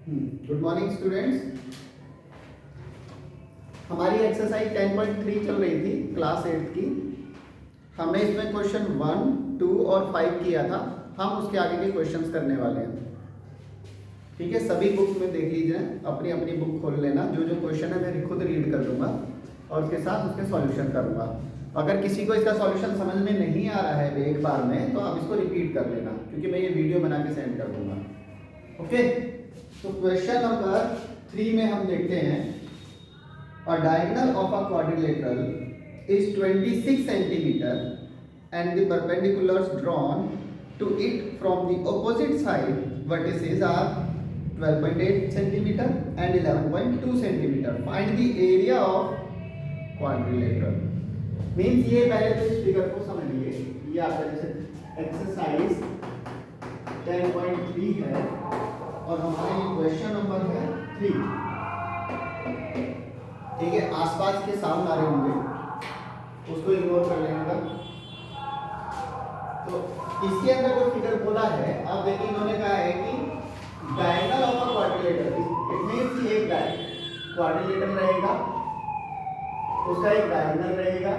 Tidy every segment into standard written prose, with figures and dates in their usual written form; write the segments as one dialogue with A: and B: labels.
A: Good morning students. हमारी exercise 10.3 चल रही थी क्लास 8 की। हमने इसमें क्वेश्चन 1, 2 और 5 किया था। हम उसके आगे के क्वेश्चंस करने वाले हैं। ठीक है, सभी बुक में देख लीजिए, अपनी अपनी बुक खोल लेना। जो जो क्वेश्चन है मैं खुद रीड कर दूंगा और उसके साथ उसके सॉल्यूशन करूंगा। अगर किसी को इसका सॉल्यूशन समझ में नहीं आ रहा है एक बार में, तो आप इसको रिपीट कर लेना, क्योंकि मैं ये वीडियो बना के सेंड कर दूंगा। ओके, तो क्वेश्चन नंबर 3 में हम देखते हैं, a diagonal of a quadrilateral is 26 centimeter and the perpendiculars drawn to it from the opposite side vertices are 12.8 centimeter and 11.2 centimeter. Find the area of quadrilateral. Means ये पहले तो इस figure को समझिए। ये आपका जैसे एक्सरसाइज 10.3 है और हमारा ये क्वेश्चन नंबर है 3। ठीक है, आसपास के साउंड आ रहे होंगे, उसको इग्नोर कर लेंगे। तो इसके अंदर जो फिगर बोला है, आप देखिए इन्होंने कहा है कि diagonal of a quadrilateral, it means एक क्वाड्रिलेटरल रहेगा, उसका एक डायगोनल रहेगा।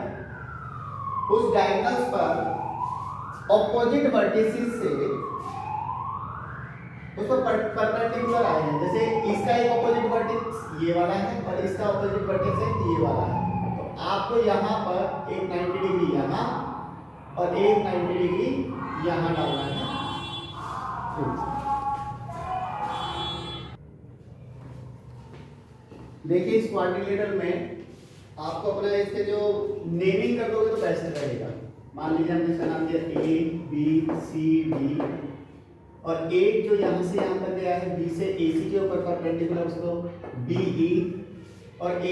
A: उस डायगोनल्स पर ऑपोजिट वर्टिसेस से उस पर परपेंडिकुलर आए हैं। जैसे इसका एक ऑपोजिट वर्टेक्स ये वाला है और इसका ऑपोजिट वर्टेक्स है ये वाला है। तो आपको यहाँ पर एक 90 डिग्री यहाँ और एक 90 डिग्री यहाँ डालना है। देखिए इस क्वाड्रिलेटरल में आपको अपना इसके जो नेमिंग कर दोगे तो कैसे रहेगा। मान लीजिए हमने इसका नाम दिया A, B, C, D और एक जो यहाँ से यहाँ तक गया है B से AC के ऊपर परपेंडिकुलर उसको DE और D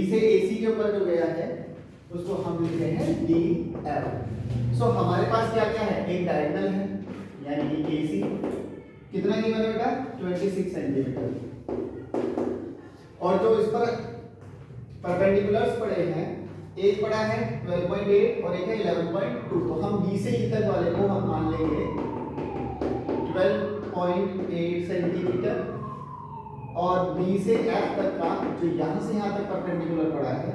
A: से AC के ऊपर जो गया है उसको हम लिखते हैं DF। सो हमारे पास क्या क्या है, एक डायगोनल है यानी कि AC कितना गिवन है बेटा 26 सेंटीमीटर, और जो इस पर परपेंडिकुलर्स पड़े हैं, एक पड़ा है 12.8 और एक है 11.2। तो हम B से E तक वाले को हम मान लेंगे 12.8 सेंटीमीटर और B से F तक का जो यहाँ से यहाँ तक परपेंडिकुलर पड़ा है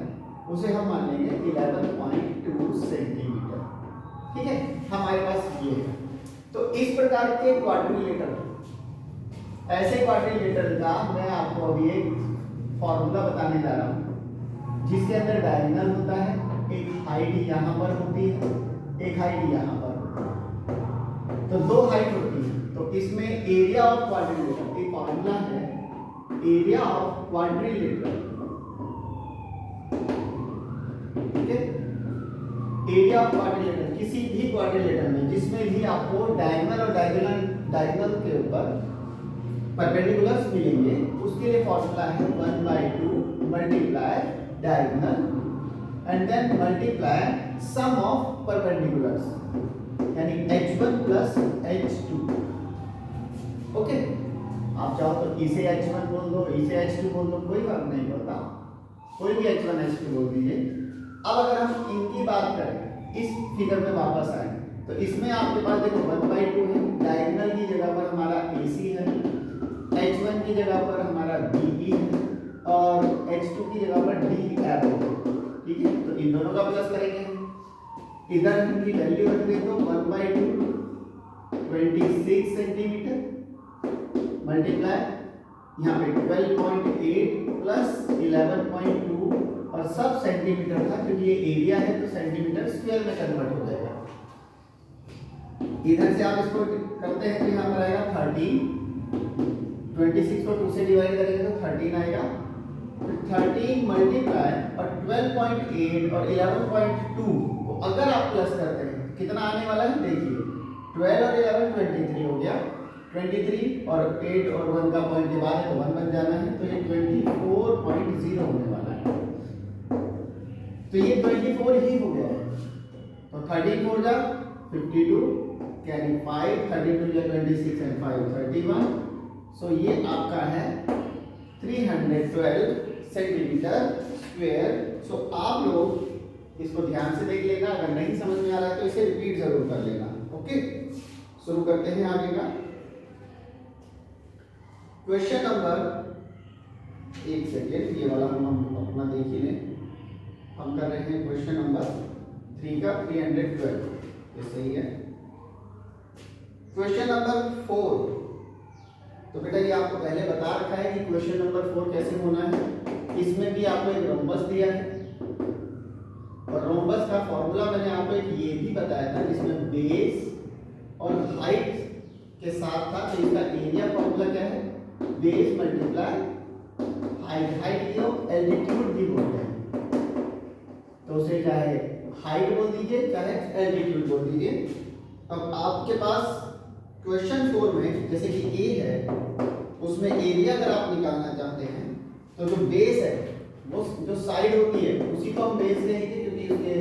A: उसे हम मान लेंगे 11.2 सेंटीमीटर। ठीक है, हमारे पास ये है। तो इस प्रकार के क्वाड्रिलेटरल, ऐसे क्वाड्रिलेटरल का मैं आपको अभी एक फॉर्मूला बताने जा रहा हूँ, जिसके अंदर डायगोनल होता है, एक हाइट यहाँ पर होती है, एक हाइट यहाँ पर, तो दो हाइट होती है। तो इसमें एरिया ऑफ क्वाड्रिलेटरल एक फॉर्मूला है, एरिया ऑफ क्वाड्रिलेटरल। ठीक है, एरिया ऑफ क्वाड्रिलेटरल किसी भी क्वाड्रिलेटरल में जिसमें भी आपको डायगोनल और डायगोनल के ऊपर परपेंडिकुलर्स मिलेंगे, उसके लिए फॉर्मूला है 1/2 multiply diagonal and then multiply sum of perpendiculars, यानी h1 प्लस h2। ओके, आप चाहो तो इसे h1 बोल दो, इसे h2 बोल दो, कोई फर्क नहीं पड़ता, कोई भी h1 h2 बोल दीजिए। अब अगर हम इनकी बात करें, इस फिगर में वापस आए, तो इसमें आपके पास देखो 1/2 है, डायगोनल की जगह पर हमारा AC है, h1 की जगह पर हमारा DE है और h2 की जगह पर DF है। ठीक है, तो इन दोनों का प्लस करेंगे, इधर इनकी वैल्यू रख देते हो 1/2 26 सेंटीमीटर मल्टीप्लाई यहाँ पे 12.8 प्लस 11.2 और सब सेंटीमीटर था, क्योंकि ये एरिया है तो सेंटीमीटर स्क्वायर में कन्वर्ट हो जाएगा। इधर से आप इसको करते हैं तो यहाँ पर आएगा 13, 26 को 2 से डिवाइड करेंगे तो 13 आएगा, 13 मल्टीप्लाई और 12.8 और 11.2 को अगर आप प्लस करते हैं कितना आने वाला है, देखिए 12 और 11 23 हो गया, 23 और 8 और 1 का पॉइंट के बाद है तो 1 बन जाना है, तो ये 24.0 होने वाला है। तो ये 24 ही हो गया है, तो 13 4 जा 52 कैरी 5, 32 या 26 एंड 5 31। सो ये आपका है 312 सेंटीमीटर स्क्वायर। सो आप लोग इसको ध्यान से देख लेना, अगर नहीं समझ में आ रहा है तो इसे रिपीट जरूर कर लेना। ओके, शुरू करते हैं आगे का। क्वेश्चन नंबर, एक सेकेंड, ये वाला हम अपना देख ही लें। हम कर रहे हैं क्वेश्चन नंबर 3 का 312, ये सही है। क्वेश्चन नंबर 4, तो बेटा ये आपको पहले बता रखा है कि क्वेश्चन नंबर 4 कैसे होना है। इसमें भी आपको एक रोम्बस दिया है और रोम्बस का फॉर्मूला मैंने आपको एक ये भी बताया था जिसमें बेस और हाइट के साथ था। तो इसका एरिया फॉर्मूला क्या है, बेस मल्टीप्लाई हाइट। हाइट को एल्टीट्यूड भी बोलते हैं, तो उसे चाहे हाइट बोल दीजिए चाहे एल्टीट्यूड बोल दीजिए। अब आपके पास क्वेश्चन 4 में जैसे कि ए है, उसमें एरिया अगर आप निकालना चाहते हैं तो जो बेस है वो जो साइड होती है उसी को हम बेस कहेंगे, क्योंकि उसके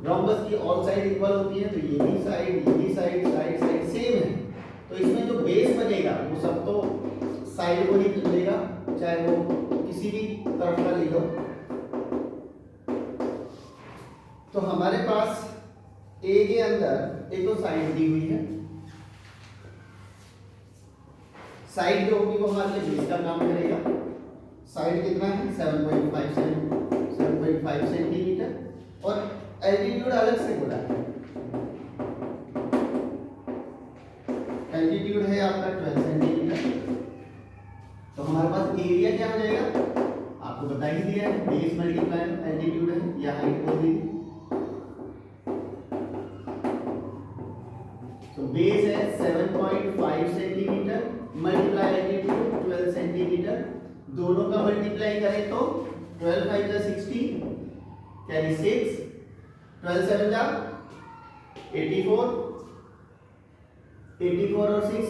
A: रोम्बस की ऑल साइड इक्वल होती है। तो ये भी साइड, ये भी साइड, साइड साइड सेम है। तो इसमें जो बेस बनेगा वो सब तो साइड को ही लेगा, चाहे वो किसी भी तरफ का ले लो। तो हमारे पास ए के अंदर एक तो साइड दी हुई है, साइड जो होगी वो हमारे लिए बेस का काम करेगा। साइड कितना है 7.5 सेंटीमीटर और एल्टीट्यूड अलग से बोला है। एल्टीट्यूड है आपका 12 सेंटीमीटर। तो हमारे पास एरिया क्या हो जाएगा, आपको बता ही दिया है, बेस मल्टीप्लाई एल्टीट्यूड है या हाइट बोल दीजिए। तो बेस है 7.5 सेंटीमीटर मल्टीप्लाई एल्टीट्यूड 12 सेंटीमीटर। दोनों का मल्टीप्लाई करें तो 12 5 16 कैरी 6, 12 7 84, 84 और 6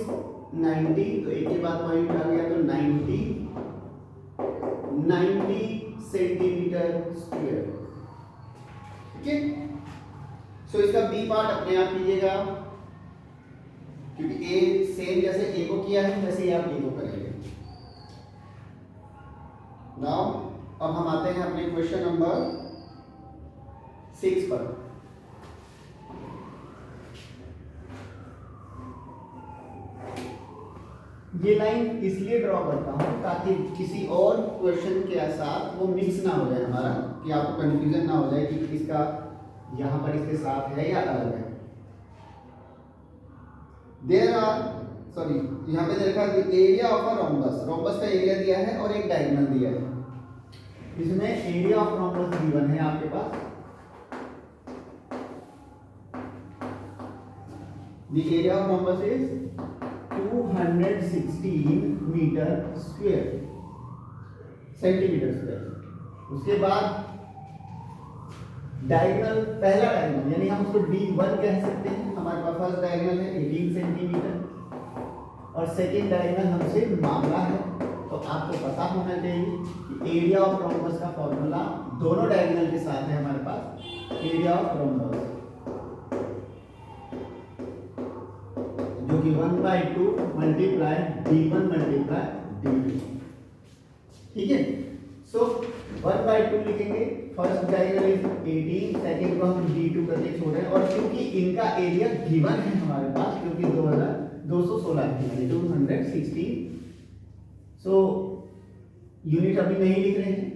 A: 90। तो एक के बाद पॉइंट आ गया, तो 90 सेंटीमीटर स्क्वायर। ठीक है। सो इसका बी पार्ट अपने आप कीजिएगा, क्योंकि ए सेम जैसे ए को किया है वैसे ही आप बी को करेंगे। नाउ अब हम आते हैं अपने क्वेश्चन नंबर 6 पर। ये लाइन इसलिए ड्रॉ करता हूं ताकि किसी और क्वेश्चन के साथ वो मिक्स ना हो जाए हमारा, कि आपको कंफ्यूजन ना हो जाए कि इसका यहां पर इसके साथ है या अलग है। देयर आर सॉरी यहाँ पे देखा area of a rhombus, rhombus का एरिया दिया है और एक डायगोनल दिया है। इसमें एरिया ऑफ रोम्बस गिवन है आपके पास, the area of rhombus is 216 metre square, centimetre square. उसके बाद डायगोनल, पहला डायगोनल यानी हम उसको D1 कह सकते हैं, हमारे पास फर्स्ट डायगोनल है 18 सेंटीमीटर और सेकेंड डायगोनल हमसे मांगा है। तो आपको पता होना चाहिए कि एरिया ऑफ रोम्बस का फॉर्मूला दोनों डायगोनल के साथ है हमारे पास, एरिया ऑफ रोम्बस जो कि 1/2 मल्टीप्लाई D1 मल्टीप्लाई D2। ठीक है। सो 1/2 लिखेंगे, फर्स्ट डायगोनल इज 18, सेकंड को हम D2 करके छोड़ रहे हैं। और क्योंकि इनका एरिया गिवन है हमारे पास, क्योंकि 216 है 216, सो यूनिट अभी नहीं लिख रहे हैं,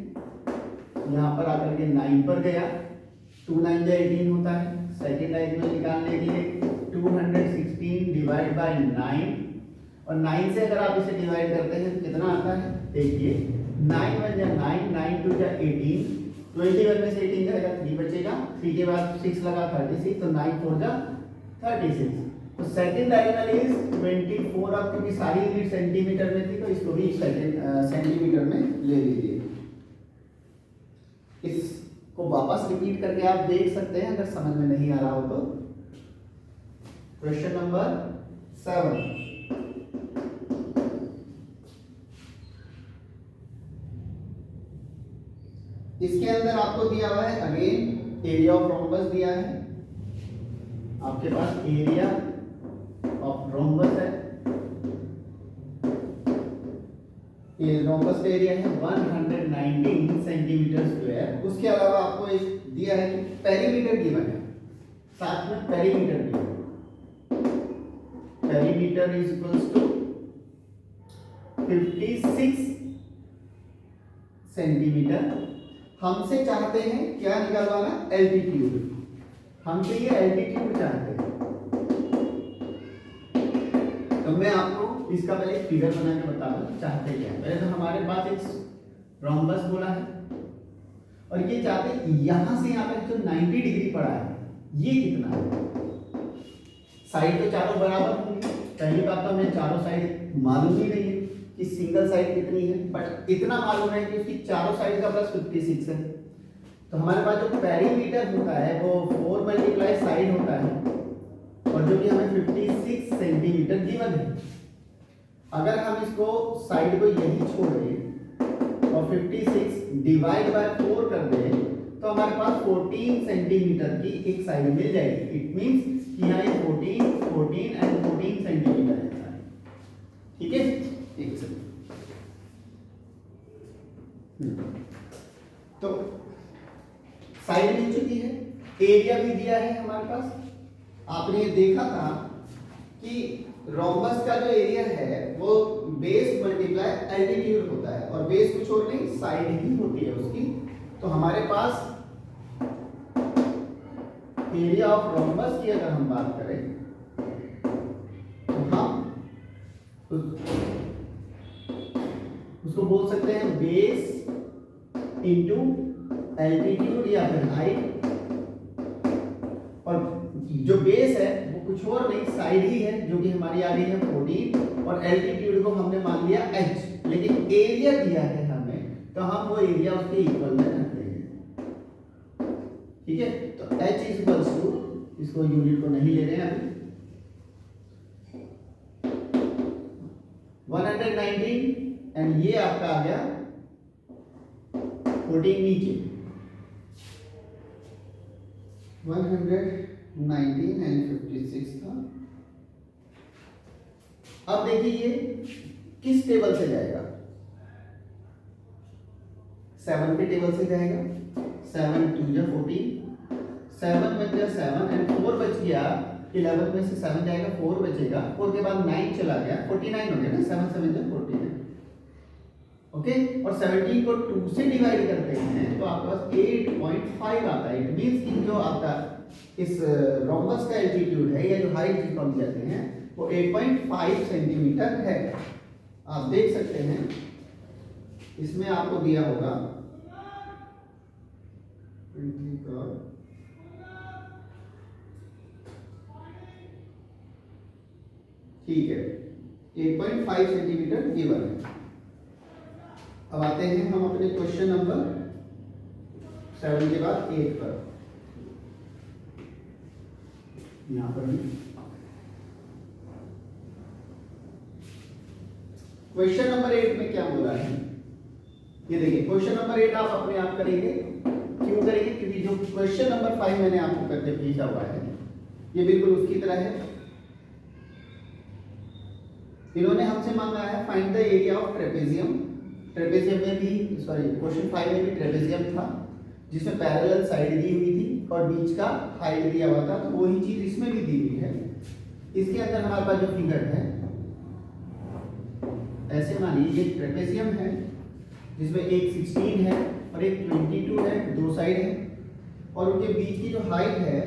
A: यहाँ पर आकर के 9 पर गया, 2 9 18 होता है। सेकंड डायगोनल निकालने के लिए 216 डिवाइड बाय 9, और 9 से अगर आप इसे डिवाइड करते हैं तो कितना आता है, देखिए 9 1 जा 9, 9 2 जा 18, 21 में से 18 जाएगा 3 बचेगा, 3 के बाद 6 लगा 36, तो 9 4 जा 36। तो सेकंड डायगोनल इज 24। अब क्योंकि सारी यूनिट सेंटीमीटर में थी तो इसको भी सेंटीमीटर में ले लीजिए। इसको वापस रिपीट करके आप देख सकते हैं अगर समझ में नहीं आ रहा हो तो। क्वेश्चन नंबर 7, इसके अंदर आपको दिया हुआ है अगेन एरिया ऑफ रोम्बस दिया है, आपके पास एरिया ऑफ रोम्बस है, ये रोम्बस का एरिया है 119 सेंटीमीटर स्क्वायर। उसके अलावा आपको एक दिया है कि पेरीमीटर गिवन है, साथ में perimeter given, perimeter is equals to 56 centimetre. हमसे चाहते हैं क्या निकालवाना, एल्टीट्यूड। हमसे ये एल्टीट्यूड चाहते हैं। तो मैं आपको इसका पहले एक फिगर बना के बता दूं चाहते क्या है। पहले तो हमारे पास एक रोम्बस बोला है और ये चाहते हैं यहां से यहां तक जो 90 डिग्री पड़ा है ये कितना है। साइड तो चारों बराबर होंगी। पहली बात तो हमें चारों साइड मालूम ही नहीं है कि सिंगल साइड कितनी है, बट इतना मालूम है कि उसकी चारों साइड का प्लस 56 है। तो हमारे पास जो पेरीमीटर होता है वो 4 मल्टीप्लाई साइड होता है और जो कि हमें 56 सेंटीमीटर गिवन है। अगर हम इसको साइड को यही छोड़ दें और 56 डिवाइड बाय 4 कर दें तो हमारे पास 14 सेंटीमीटर की एक साइड मिल जाएगी। इट मींस कि यहाँ 14 एंड 14 सेंटीमीटर है। ठीक है, एक सेकंड। तो साइड मिल चुकी है, एरिया भी दिया है हमारे पास। आपने ये देखा था कि रोम्बस का जो एरिया है वो बेस मल्टीप्लाई एल्टीट्यूड होता है और बेस कुछ और नहीं साइड ही होती है उसकी। तो हमारे पास एरिया ऑफ रोम्बस की अगर हम बात करें तो हम उसको बोल सकते हैं बेस इंटू एल्टीट्यूड या फिर हाइट। और जो बेस है वो कुछ और नहीं साइड ही है जो कि हमारी आ गई है 14 और एल्टीट्यूड को हमने मान लिया h, लेकिन एरिया दिया है हमें तो हम वो एरिया उसके इक्वल में रख देंगे। ठीक है, तो h इक्वल्स टू, इसको यूनिट को नहीं ले रहे हैं अभी, 119 एंड ये आपका आ गया 14 नीचे 119 एंड 56 था। अब देखिए ये किस टेबल से जाएगा, 7 के टेबल से जाएगा। 7 2 जा 14, 7 बच गया 7 एंड 4 बच गया 11 में से 7 जाएगा 4 बचेगा, 4 के बाद 9 चला गया 49 हो गया ना, 7 7 जा 49। ओके, और 17 को 2 से डिवाइड करते हैं तो आपके पास 8.5 आता है। इट मींस कि जो आपका इस रोम्बस का एल्टीट्यूड है या जो हाइट जिसको हम कहते हैं वो 8.5 सेंटीमीटर है। आप देख सकते हैं इसमें आपको दिया होगा ठीक है 8.5 सेंटीमीटर गिवन है। अब आते हैं हम अपने क्वेश्चन नंबर 7 के बाद 8 पर। यहां पर भी क्वेश्चन नंबर 8 में क्या बोला है ये देखिए। क्वेश्चन नंबर 8 आप अपने आप करेंगे, क्यों करेंगे, क्योंकि जो क्वेश्चन नंबर 5 मैंने आपको करके भेजा हुआ है ये बिल्कुल उसकी तरह है। इन्होंने हमसे मांगा है find the area of trapezium. Trapezium में भी क्वेश्चन 5 में भी ट्रेपेजियम था जिसमें पैरेलल साइड दी हुई थी और बीच का हाइट दिया हुआ था, तो वही चीज इसमें भी दी हुई है। इसके अंदर हमारे पास जो फिगर है ऐसे मानिए ये ट्रेपेजियम है जिसमें एक 16 है और एक 22 है, दो साइड है और उनके बीच की जो हाइट है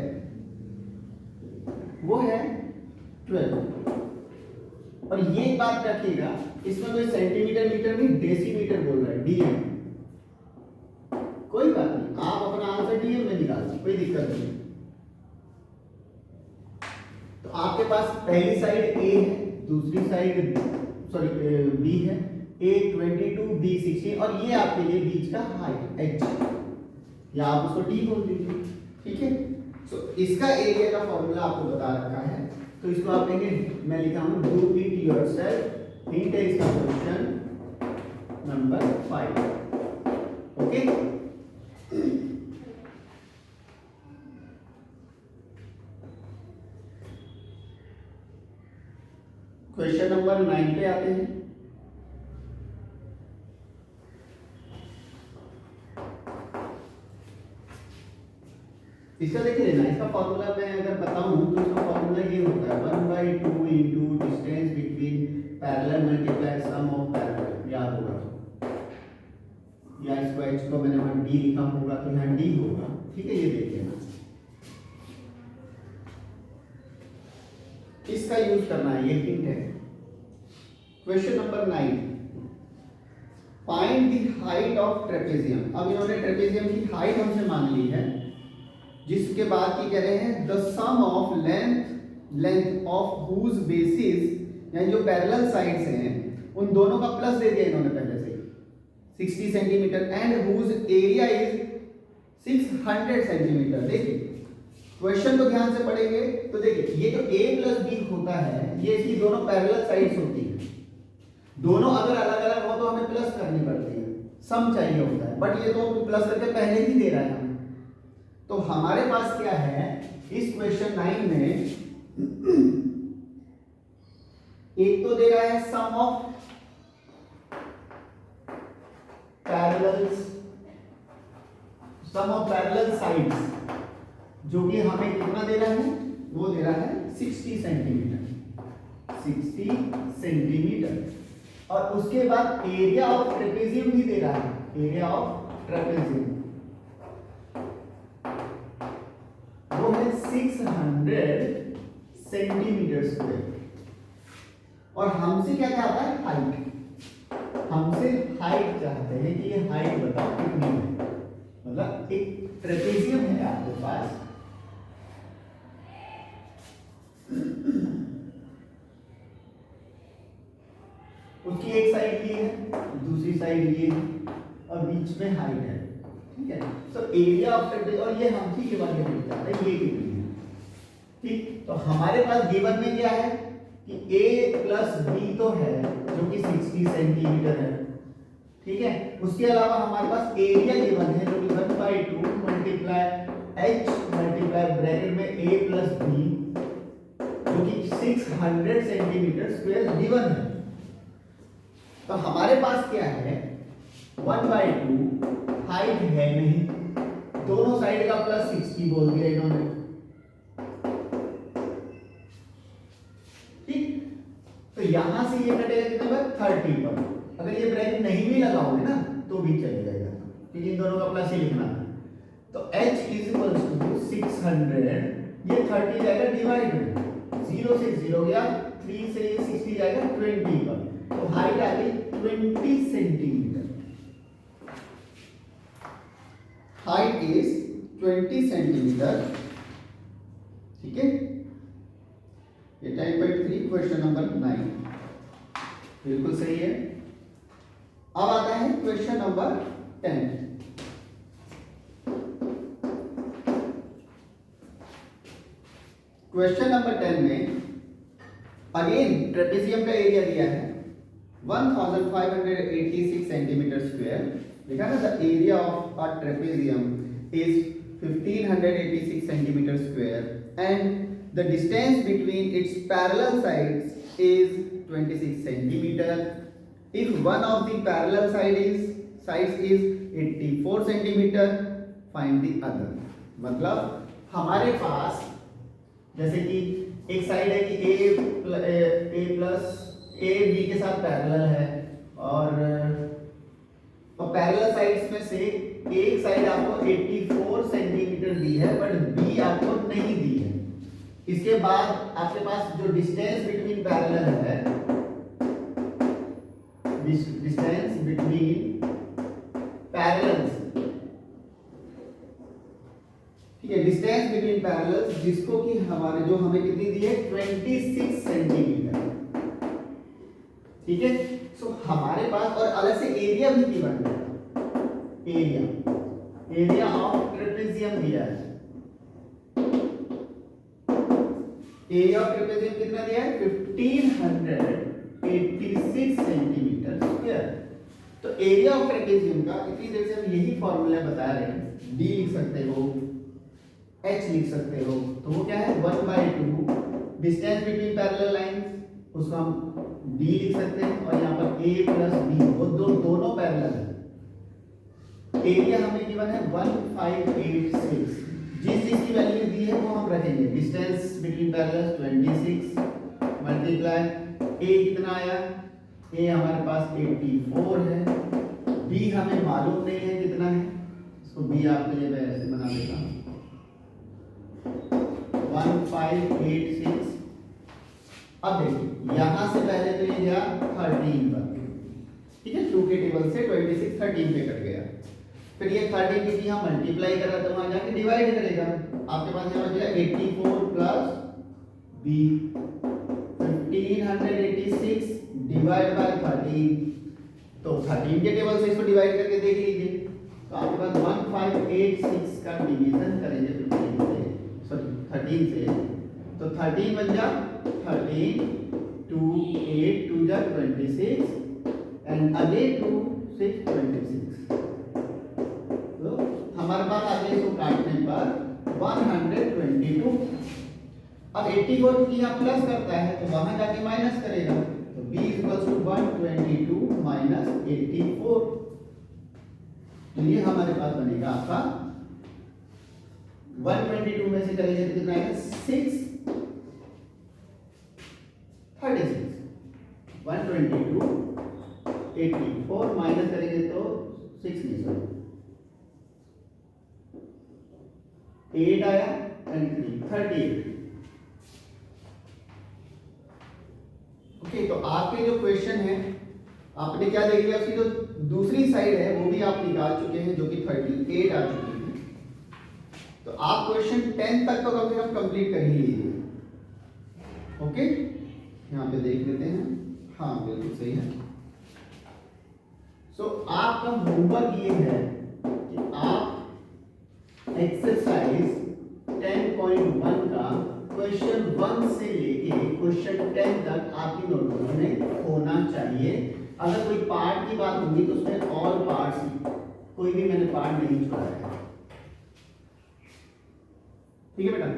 A: वो है 12। और ये बात रखिएगा इसमें कोई सेंटीमीटर मीटर नहीं डेसीमीटर बोल रहा है, डीएम। कोई बात नहीं, आप अपना आंसर डीएम में निकाल सकते, कोई दिक्कत नहीं। तो आपके पास पहली साइड ए है, दूसरी साइड बी है, ए 22 बी 16 और ये आपके लिए बीच का हाइट एच या आप उसको डी बोल दीजिए। ठीक है, तो इसका एरिया का फॉर्मूला आपको बता रखा है तो इसको आप कहेंगे, मैं लिखा हूं डू इट योरसेल्फ। हिंट है इसका question number 5। Okay, question number 9 पे आते हैं। इसका देखिए ना, इसका फॉर्मूला मैं अगर बताऊं तो इसका फॉर्मूला ये होता है 1/2 into distance between parallel multiply sum of parallel, याद होगा या इसको h को मैंने वहां d लिखा होगा तो यहाँ d होगा, ठीक है। ये देख लेना, इसका यूज करना है, ये हिंट है। Question number 9, find the height of trapezium. अब इन्होंने ट्रेपेजियम की हाइट हमसे मांग ली है, जिसके बाद ये कह रहे हैं the sum of length of whose bases, यानी जो पैरेलल साइड्स हैं उन दोनों का प्लस दे दिया इन्होंने पहले से 60 centimetre, and whose area is 600 centimetre. देखिए क्वेश्चन को ध्यान से पढ़ेंगे तो देखिए ये जो a प्लस बी होता है ये इसकी दोनों पैरेलल साइड्स होती है। दोनों अगर अलग अलग हो तो हमें प्लस करनी पड़ती है, सम चाहिए होता है, बट ये तो प्लस करके पहले ही दे रहा है हमें। तो हमारे पास क्या है इस क्वेश्चन 9 में, एक तो दे रहा है sum of parallels, sum of parallel sides, जो कि हमें कितना दे रहा है, वो दे रहा है 60 सेंटीमीटर, 60 सेंटीमीटर। और उसके बाद एरिया ऑफ ट्रेपेजियम भी दे रहा है, एरिया ऑफ ट्रेपेजियम वो है 600 सेंटीमीटर स्क्वायर। और हमसे क्या चाहता है, हाइट, हमसे हाइट चाहते हैं कि ये हाइट बताओ कितनी है। मतलब एक ट्रेपेजियम है आपके पास, उसकी एक साइड ये है, दूसरी साइड ये है, और बीच में हाइट है, ठीक है। तो एरिया ऑफ ट्रेपेजियम, और ये हमसे ये वाली हाइट चाहता है, ये कितनी है, ठीक। तो हमारे पास गिवन में क्या है कि a प्लस b तो है जो कि 60 सेंटीमीटर है, ठीक है। उसके अलावा हमारे पास एरिया गिवन है जो कि 1/2 मल्टीप्लाई h मल्टीप्लाई ब्रैकेट में a प्लस b जो कि 600 सेंटीमीटर स्क्वायर गिवन है। तो हमारे पास क्या है 1/2, हाइट है नहीं, दोनों साइड का प्लस 60 बोल दिया इन्होंने, तो यहां से ये कटेगा कितने पर, 30 पर। अगर ये ब्रैकेट नहीं भी लगाओगे ना तो भी चलेगा, क्योंकि इन दोनों का प्लस ही लिखना है। तो h इज इक्वल्स टू 600, ये 30 जाएगा डिवाइड में, 0 से 0 गया, 3 से ये 60 जाएगा 20 पर, तो हाइट आ गई 20 सेंटीमीटर। हाइट इज 20 सेंटीमीटर, ठीक है। ये टाइप 3 क्वेश्चन नंबर 9 बिल्कुल सही है। अब आता है क्वेश्चन नंबर 10। क्वेश्चन नंबर 10 में अगेन ट्रेपेजियम का एरिया दिया है 1586 सेंटीमीटर स्क्वायर। देखा ना, the area of a trapezium is 1586 centimetre square and the distance between its parallel sides is 26 centimeter. If one of the parallel sides is 84 centimeter, find the other. मतलब हमारे पास जैसे कि एक side है कि a plus a b के साथ parallel है, और पैरेलल साइड्स में से एक साइड आपको 84 सेंटीमीटर दी है बट b आपको नहीं दी है। इसके बाद आपके पास जो डिस्टेंस बिटवीन पैरेलल है, डिस्टेंस बिटवीन पैरेलल्स, ठीक है, डिस्टेंस बिटवीन पैरेलल्स जिसको कि हमारे जो हमें कितनी दी है 26 सेंटीमीटर, ठीक है। सो हमारे पास और अलग से एरिया भी गिवन है, एरिया ऑफ ट्रेपेजियम दिया है। एरिया ऑफ ट्रेपेजियम कितना दिया है 1586 सेंटीमीटर स्क्वायर। तो एरिया ऑफ ट्रेपेजियम का इतनी देर से हम यही फॉर्मूला बता रहे हैं, d लिख सकते हो, h लिख सकते हो, तो वो क्या है 1/2 डिस्टेंस बिटवीन पैरेलल लाइंस, उसको हम d लिख सकते हैं, और यहाँ पर a प्लस b वो दोनों पैरेलल है। एरिया हमें गिवन है 1586, जिस की वैल्यू दी है वो हम रखेंगे, डिस्टेंस बिटवीन पैरेलल्स 26 मल्टीप्लाई ए कितना आया, ए हमारे पास 84 है, बी हमें मालूम नहीं है कितना है, इसको बी आपके लिए मैं ऐसे बना देता हूँ 1586। अब देखिए यहां से पहले तो ये गया 13 पर, ठीक है, 2 के टेबल से 26 13 पे कट गया, फिर ये 13 की यहाँ मल्टीप्लाई कर रहा था, वहां जाके डिवाइड करेगा, आपके पास यहाँ बचेगा 84 प्लस बी 1586 डिवाइड बाय 13, तो 13 के टेबल से इसको डिवाइड करके देख लीजिए, तो आपके पास 1586 का डिवीजन करेंगे 15 से, सॉरी 13 से, तो 13 बन जा 13 2 8 2 जा 26 एंड अगेन 2 6 26, तो हमारे पास आ गया इसको काटने पर 122। अब 84 की यहाँ प्लस करता है तो वहां जाके माइनस करेगा, तो b इक्वल्स टू 122 माइनस 84, तो ये हमारे पास बनेगा आपका 122 में से करेंगे तो कितना आएगा 6 36, 122 84 माइनस करेंगे तो 6 नहीं सॉरी 8 आया एंड 3 38। ओके, तो आपके जो क्वेश्चन है आपने क्या देख लिया, उसकी जो दूसरी साइड है वो भी आप निकाल चुके हैं जो कि 38 आ चुकी है, तो आप क्वेश्चन 10 तक तो कम से कम कंप्लीट कर ही लीजिए। ओके, यहाँ पे देख लेते हैं, हाँ बिल्कुल सही है। सो आपका होमवर्क ये है कि आप एक्सरसाइज 10.1 का क्वेश्चन 1 से लेके क्वेश्चन 10 तक आपकी नोटबुक में होना चाहिए। अगर कोई पार्ट की बात होगी तो उसमें ऑल पार्ट्स, कोई भी मैंने पार्ट नहीं छोड़ा है, ठीक है बेटा।